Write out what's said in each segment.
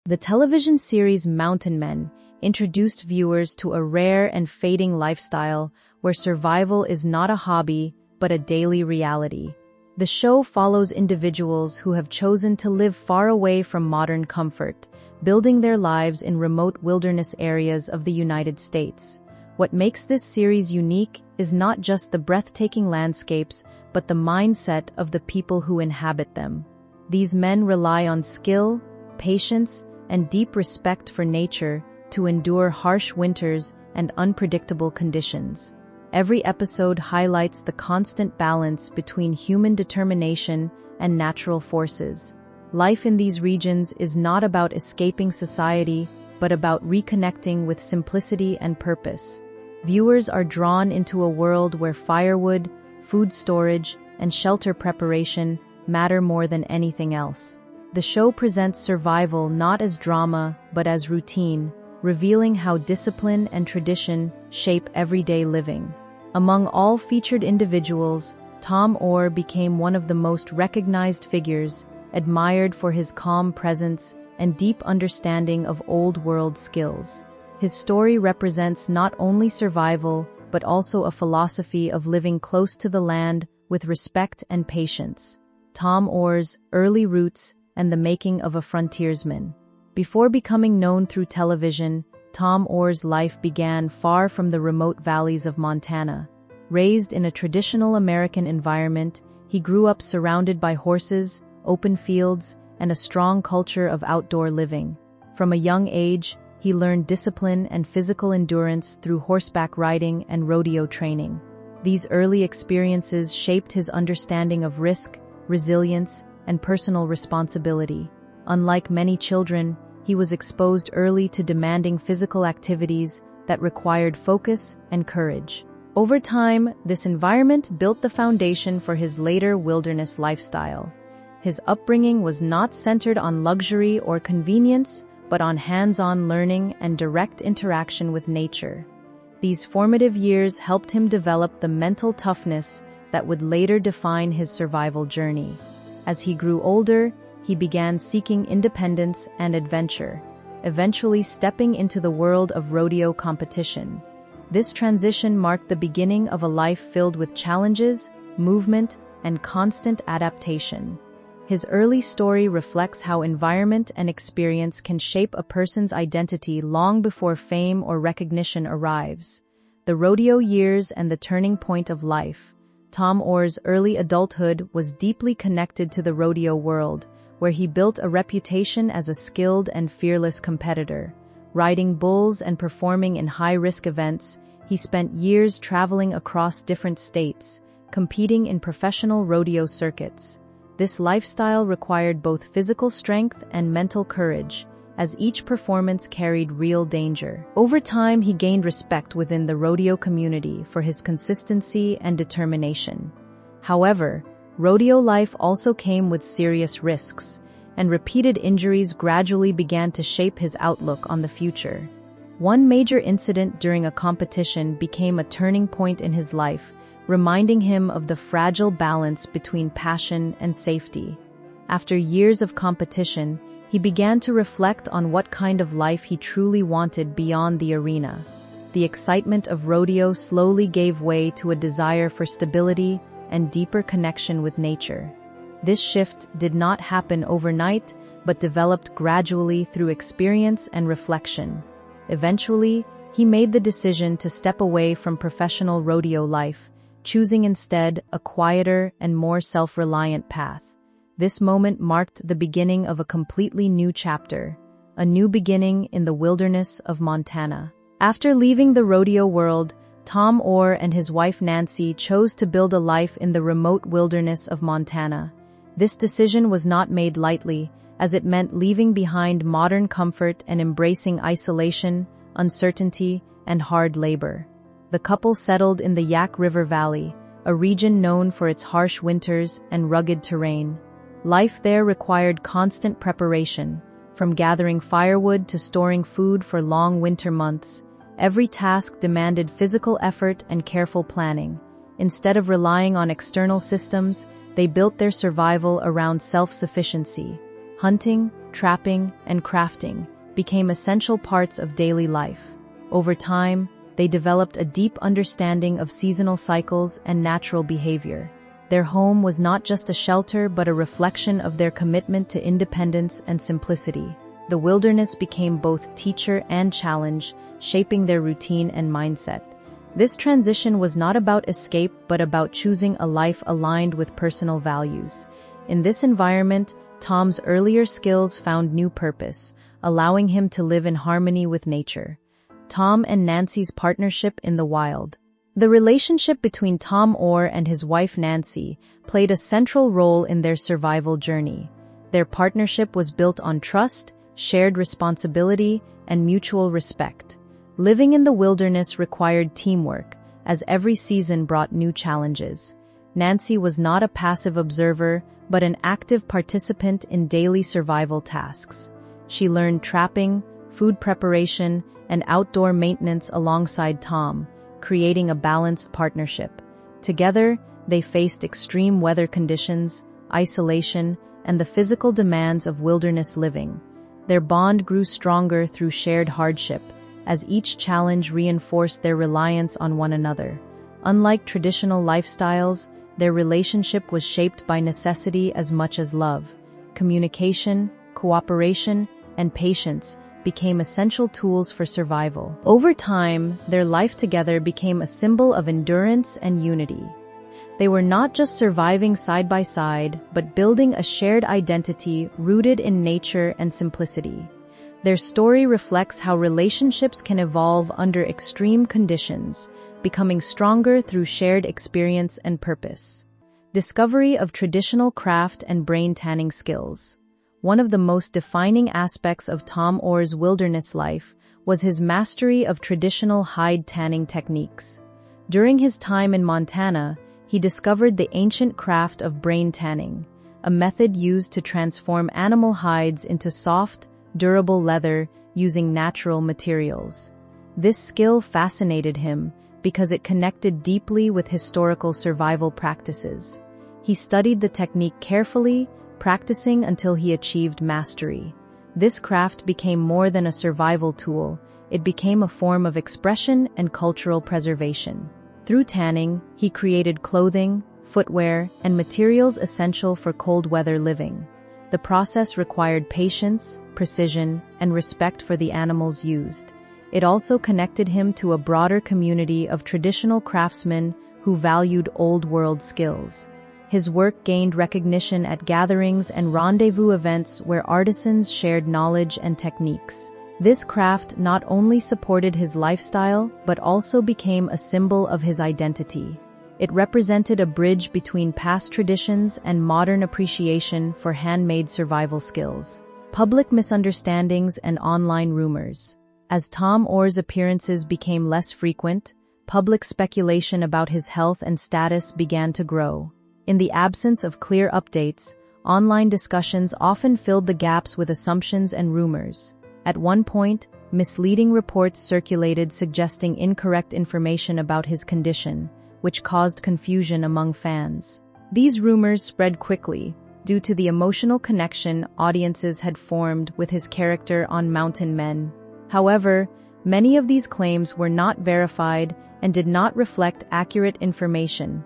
The television series Mountain Men introduced viewers to a rare and fading lifestyle where survival is not a hobby, but a daily reality. The show follows individuals who have chosen to live far away from modern comfort, building their lives in remote wilderness areas of the United States. What makes this series unique is not just the breathtaking landscapes, but the mindset of the people who inhabit them. These men rely on skill, patience, and deep respect for nature to endure harsh winters and unpredictable conditions. Every episode highlights the constant balance between human determination and natural forces. Life in these regions is not about escaping society, but about reconnecting with simplicity and purpose. Viewers are drawn into a world where firewood, food storage, and shelter preparation matter more than anything else. The show presents survival not as drama, but as routine, revealing how discipline and tradition shape everyday living. Among all featured individuals, Tom Orr became one of the most recognized figures, admired for his calm presence and deep understanding of old-world skills. His story represents not only survival, but also a philosophy of living close to the land with respect and patience. Tom Orr's early roots and the making of a frontiersman. Before becoming known through television, Tom Orr's life began far from the remote valleys of Montana. Raised in a traditional American environment, he grew up surrounded by horses, open fields, and a strong culture of outdoor living. From a young age, he learned discipline and physical endurance through horseback riding and rodeo training. These early experiences shaped his understanding of risk, resilience, and personal responsibility. Unlike many children, he was exposed early to demanding physical activities that required focus and courage. Over time, this environment built the foundation for his later wilderness lifestyle. His upbringing was not centered on luxury or convenience, but on hands-on learning and direct interaction with nature. These formative years helped him develop the mental toughness that would later define his survival journey. As he grew older, he began seeking independence and adventure, eventually stepping into the world of rodeo competition. This transition marked the beginning of a life filled with challenges, movement, and constant adaptation. His early story reflects how environment and experience can shape a person's identity long before fame or recognition arrives. The rodeo years and the turning point of life. Tom Orr's early adulthood was deeply connected to the rodeo world, where he built a reputation as a skilled and fearless competitor. Riding bulls and performing in high-risk events, he spent years traveling across different states, competing in professional rodeo circuits. This lifestyle required both physical strength and mental courage, as each performance carried real danger. Over time, he gained respect within the rodeo community for his consistency and determination. However, rodeo life also came with serious risks, and repeated injuries gradually began to shape his outlook on the future. One major incident during a competition became a turning point in his life, reminding him of the fragile balance between passion and safety. After years of competition, he began to reflect on what kind of life he truly wanted beyond the arena. The excitement of rodeo slowly gave way to a desire for stability and deeper connection with nature. This shift did not happen overnight, but developed gradually through experience and reflection. Eventually, he made the decision to step away from professional rodeo life, choosing instead a quieter and more self-reliant path. This moment marked the beginning of a completely new chapter, a new beginning in the wilderness of Montana. After leaving the rodeo world, Tom Orr and his wife Nancy chose to build a life in the remote wilderness of Montana. This decision was not made lightly, as it meant leaving behind modern comfort and embracing isolation, uncertainty, and hard labor. The couple settled in the Yak River Valley, a region known for its harsh winters and rugged terrain. Life there required constant preparation, from gathering firewood to storing food for long winter months. Every task demanded physical effort and careful planning. Instead of relying on external systems, they built their survival around self-sufficiency. Hunting, trapping, and crafting became essential parts of daily life. Over time, they developed a deep understanding of seasonal cycles and natural behavior. Their home was not just a shelter but a reflection of their commitment to independence and simplicity. The wilderness became both teacher and challenge, shaping their routine and mindset. This transition was not about escape but about choosing a life aligned with personal values. In this environment, Tom's earlier skills found new purpose, allowing him to live in harmony with nature. Tom and Nancy's partnership in the wild. The relationship between Tom Orr and his wife Nancy played a central role in their survival journey. Their partnership was built on trust, shared responsibility, and mutual respect. Living in the wilderness required teamwork, as every season brought new challenges. Nancy was not a passive observer, but an active participant in daily survival tasks. She learned trapping, food preparation, and outdoor maintenance alongside Tom, creating a balanced partnership. Together, they faced extreme weather conditions, isolation, and the physical demands of wilderness living. Their bond grew stronger through shared hardship, as each challenge reinforced their reliance on one another. Unlike traditional lifestyles, their relationship was shaped by necessity as much as love. Communication, cooperation, and patience became essential tools for survival. Over time, their life together became a symbol of endurance and unity. They were not just surviving side by side, but building a shared identity rooted in nature and simplicity. Their story reflects how relationships can evolve under extreme conditions, becoming stronger through shared experience and purpose. Discovery of traditional craft and brain tanning skills. One of the most defining aspects of Tom Orr's wilderness life was his mastery of traditional hide tanning techniques. During his time in Montana, he discovered the ancient craft of brain tanning, a method used to transform animal hides into soft, durable leather using natural materials. This skill fascinated him because it connected deeply with historical survival practices. He studied the technique carefully, practicing until he achieved mastery. This craft became more than a survival tool, it became a form of expression and cultural preservation. Through tanning, he created clothing, footwear, and materials essential for cold weather living. The process required patience, precision, and respect for the animals used. It also connected him to a broader community of traditional craftsmen who valued old-world skills. His work gained recognition at gatherings and rendezvous events where artisans shared knowledge and techniques. This craft not only supported his lifestyle, but also became a symbol of his identity. It represented a bridge between past traditions and modern appreciation for handmade survival skills. Public misunderstandings and online rumors. As Tom Orr's appearances became less frequent, public speculation about his health and status began to grow. In the absence of clear updates, online discussions often filled the gaps with assumptions and rumors. At one point, misleading reports circulated suggesting incorrect information about his condition, which caused confusion among fans. These rumors spread quickly due to the emotional connection audiences had formed with his character on Mountain Men. However, many of these claims were not verified and did not reflect accurate information.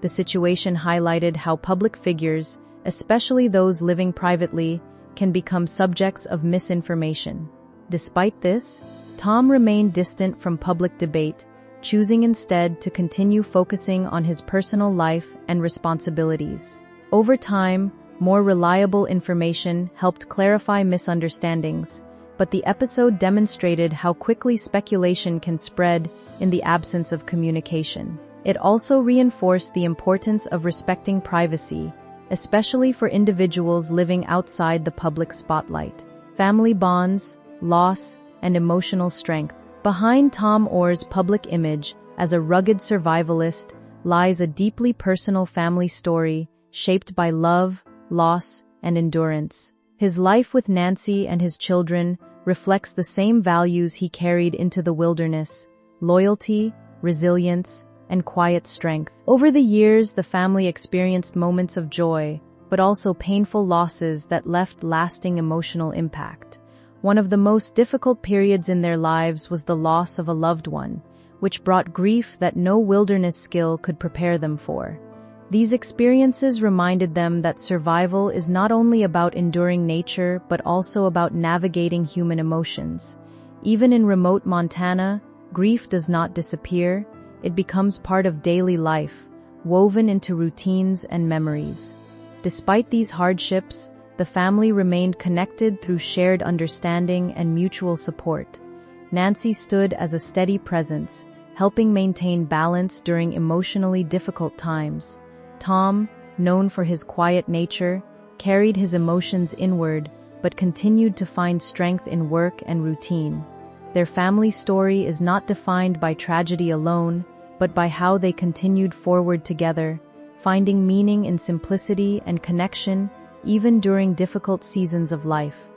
The situation highlighted how public figures, especially those living privately, can become subjects of misinformation. Despite this, Tom remained distant from public debate, choosing instead to continue focusing on his personal life and responsibilities. Over time, more reliable information helped clarify misunderstandings, but the episode demonstrated how quickly speculation can spread in the absence of communication. It also reinforced the importance of respecting privacy, especially for individuals living outside the public spotlight. Family bonds, loss, and emotional strength. Behind Tom Orr's public image as a rugged survivalist lies a deeply personal family story shaped by love, loss, and endurance. His life with Nancy and his children reflects the same values he carried into the wilderness: loyalty, resilience, and quiet strength. Over the years, the family experienced moments of joy, but also painful losses that left lasting emotional impact. One of the most difficult periods in their lives was the loss of a loved one, which brought grief that no wilderness skill could prepare them for. These experiences reminded them that survival is not only about enduring nature, but also about navigating human emotions. Even in remote Montana, grief does not disappear. It becomes part of daily life, woven into routines and memories. Despite these hardships, the family remained connected through shared understanding and mutual support. Nancy stood as a steady presence, helping maintain balance during emotionally difficult times. Tom, known for his quiet nature, carried his emotions inward, but continued to find strength in work and routine. Their family story is not defined by tragedy alone, but by how they continued forward together, finding meaning in simplicity and connection even during difficult seasons of life.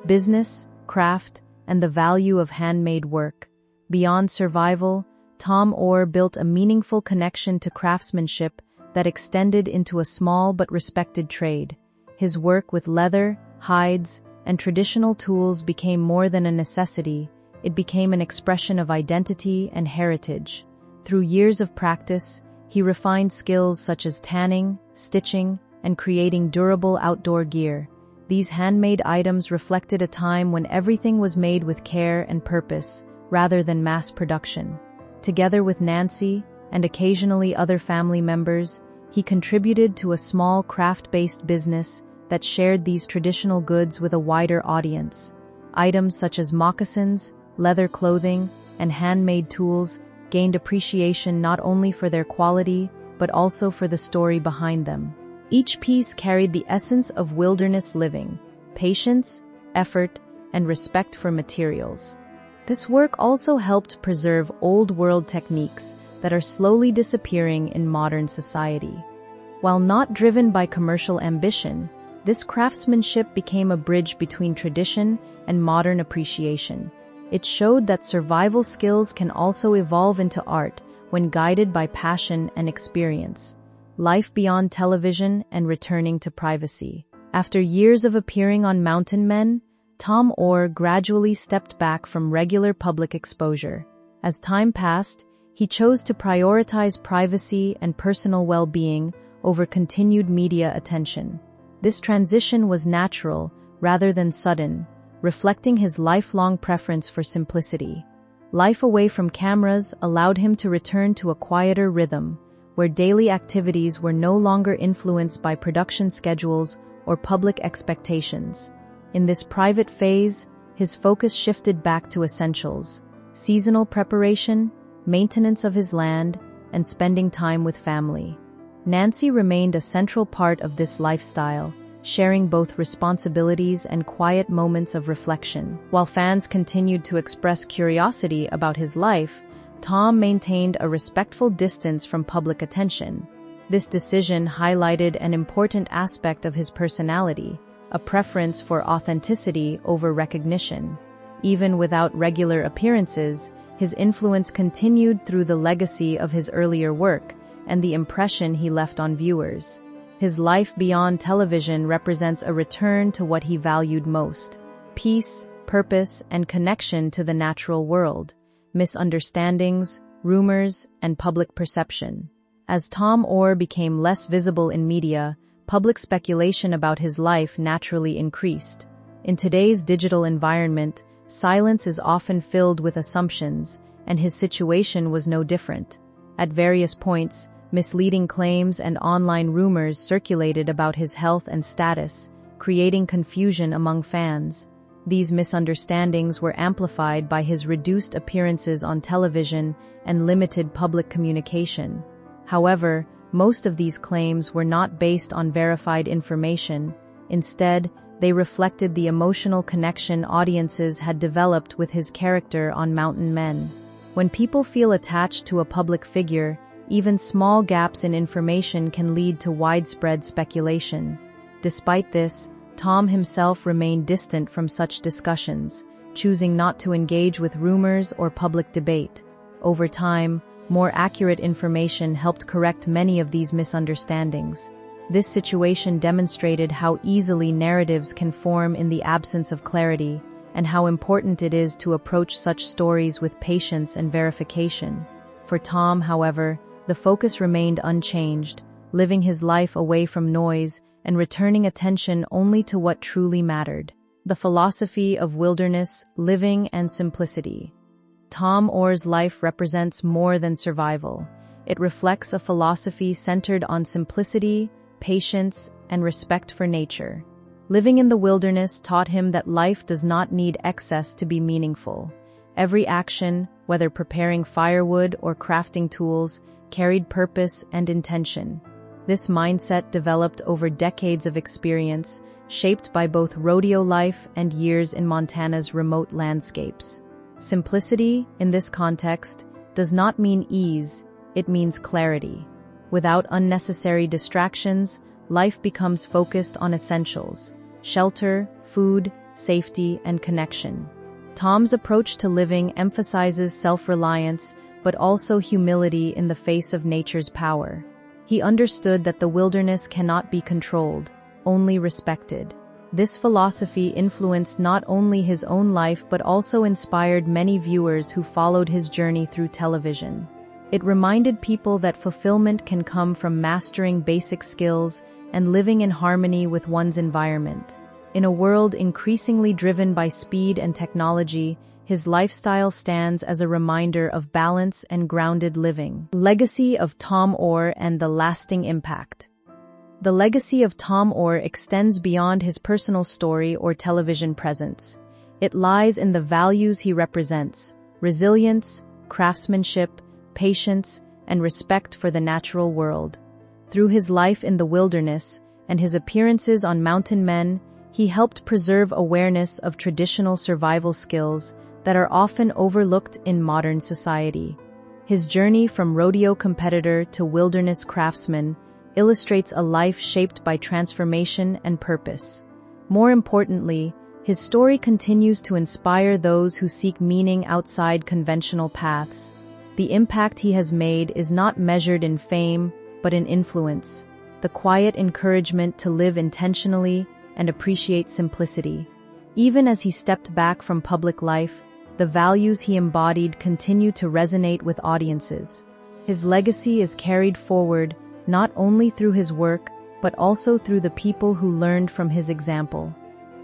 Business, craft, and the value of handmade work. Beyond survival, Tom Orr built a meaningful connection to craftsmanship that extended into a small but respected trade. His work with leather, hides, and traditional tools became more than a necessity. It became an expression of identity and heritage. Through years of practice, he refined skills such as tanning, stitching, and creating durable outdoor gear. These handmade items reflected a time when everything was made with care and purpose, rather than mass production. Together with Nancy, and occasionally other family members, he contributed to a small craft-based business that shared these traditional goods with a wider audience. Items such as moccasins, leather clothing, and handmade tools gained appreciation not only for their quality, but also for the story behind them. Each piece carried the essence of wilderness living, patience, effort, and respect for materials. This work also helped preserve old-world techniques that are slowly disappearing in modern society. While not driven by commercial ambition, this craftsmanship became a bridge between tradition and modern appreciation. It showed that survival skills can also evolve into art when guided by passion and experience. Life beyond television and returning to privacy. After years of appearing on Mountain Men, Tom Orr gradually stepped back from regular public exposure. As time passed, he chose to prioritize privacy and personal well-being over continued media attention. This transition was natural rather than sudden, reflecting his lifelong preference for simplicity. Life away from cameras allowed him to return to a quieter rhythm, where daily activities were no longer influenced by production schedules or public expectations. In this private phase, his focus shifted back to essentials: seasonal preparation, maintenance of his land, and spending time with family. Nancy remained a central part of this lifestyle, sharing both responsibilities and quiet moments of reflection. While fans continued to express curiosity about his life, Tom maintained a respectful distance from public attention. This decision highlighted an important aspect of his personality, a preference for authenticity over recognition. Even without regular appearances, his influence continued through the legacy of his earlier work and the impression he left on viewers. His life beyond television represents a return to what he valued most: peace, purpose, and connection to the natural world. Misunderstandings, rumors, and public perception. As Tom Orr became less visible in media, public speculation about his life naturally increased. In today's digital environment, silence is often filled with assumptions, and his situation was no different. At various points, misleading claims and online rumors circulated about his health and status, creating confusion among fans. These misunderstandings were amplified by his reduced appearances on television and limited public communication. However, most of these claims were not based on verified information. Instead, they reflected the emotional connection audiences had developed with his character on Mountain Men. When people feel attached to a public figure, even small gaps in information can lead to widespread speculation. Despite this, Tom himself remained distant from such discussions, choosing not to engage with rumors or public debate. Over time, more accurate information helped correct many of these misunderstandings. This situation demonstrated how easily narratives can form in the absence of clarity, and how important it is to approach such stories with patience and verification. For Tom, however, the focus remained unchanged, living his life away from noise and returning attention only to what truly mattered. The philosophy of wilderness, living, and simplicity. Tom Orr's life represents more than survival. It reflects a philosophy centered on simplicity, patience, and respect for nature. Living in the wilderness taught him that life does not need excess to be meaningful. Every action, whether preparing firewood or crafting tools, carried purpose and intention. This mindset developed over decades of experience, shaped by both rodeo life and years in Montana's remote landscapes. Simplicity, in this context, does not mean ease, it means clarity. Without unnecessary distractions, life becomes focused on essentials: shelter, food, safety, and connection. Tom's approach to living emphasizes self-reliance, but also humility in the face of nature's power. He understood that the wilderness cannot be controlled, only respected. This philosophy influenced not only his own life but also inspired many viewers who followed his journey through television. It reminded people that fulfillment can come from mastering basic skills and living in harmony with one's environment. In a world increasingly driven by speed and technology, his lifestyle stands as a reminder of balance and grounded living. Legacy of Tom Orr and the lasting impact. The legacy of Tom Orr extends beyond his personal story or television presence. It lies in the values he represents: resilience, craftsmanship, patience, and respect for the natural world. Through his life in the wilderness and his appearances on Mountain Men, he helped preserve awareness of traditional survival skills that are often overlooked in modern society. His journey from rodeo competitor to wilderness craftsman illustrates a life shaped by transformation and purpose. More importantly, his story continues to inspire those who seek meaning outside conventional paths. The impact he has made is not measured in fame, but in influence, the quiet encouragement to live intentionally and appreciate simplicity. Even as he stepped back from public life, the values he embodied continue to resonate with audiences. His legacy is carried forward not only through his work, but also through the people who learned from his example.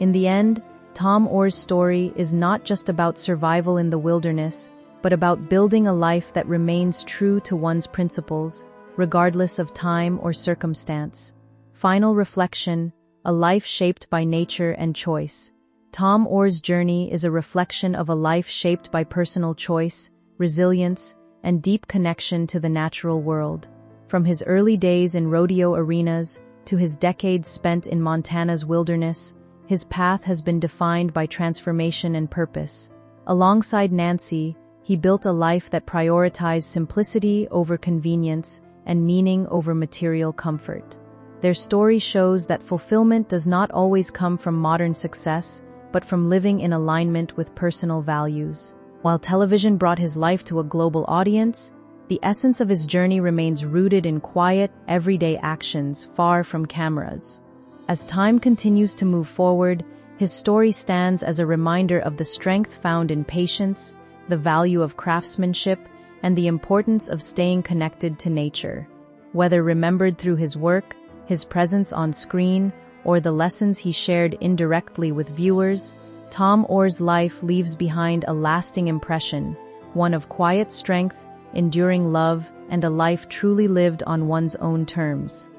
In the end, Tom Orr's story is not just about survival in the wilderness, but about building a life that remains true to one's principles, regardless of time or circumstance. Final reflection: a life shaped by nature and choice. Tom Orr's journey is a reflection of a life shaped by personal choice, resilience, and deep connection to the natural world. From his early days in rodeo arenas to his decades spent in Montana's wilderness, his path has been defined by transformation and purpose. Alongside Nancy, he built a life that prioritized simplicity over convenience and meaning over material comfort. Their story shows that fulfillment does not always come from modern success, but from living in alignment with personal values. While television brought his life to a global audience, the essence of his journey remains rooted in quiet, everyday actions far from cameras. As time continues to move forward, his story stands as a reminder of the strength found in patience, the value of craftsmanship, and the importance of staying connected to nature. Whether remembered through his work, his presence on screen, or the lessons he shared indirectly with viewers, Tom Orr's life leaves behind a lasting impression, one of quiet strength, enduring love, and a life truly lived on one's own terms.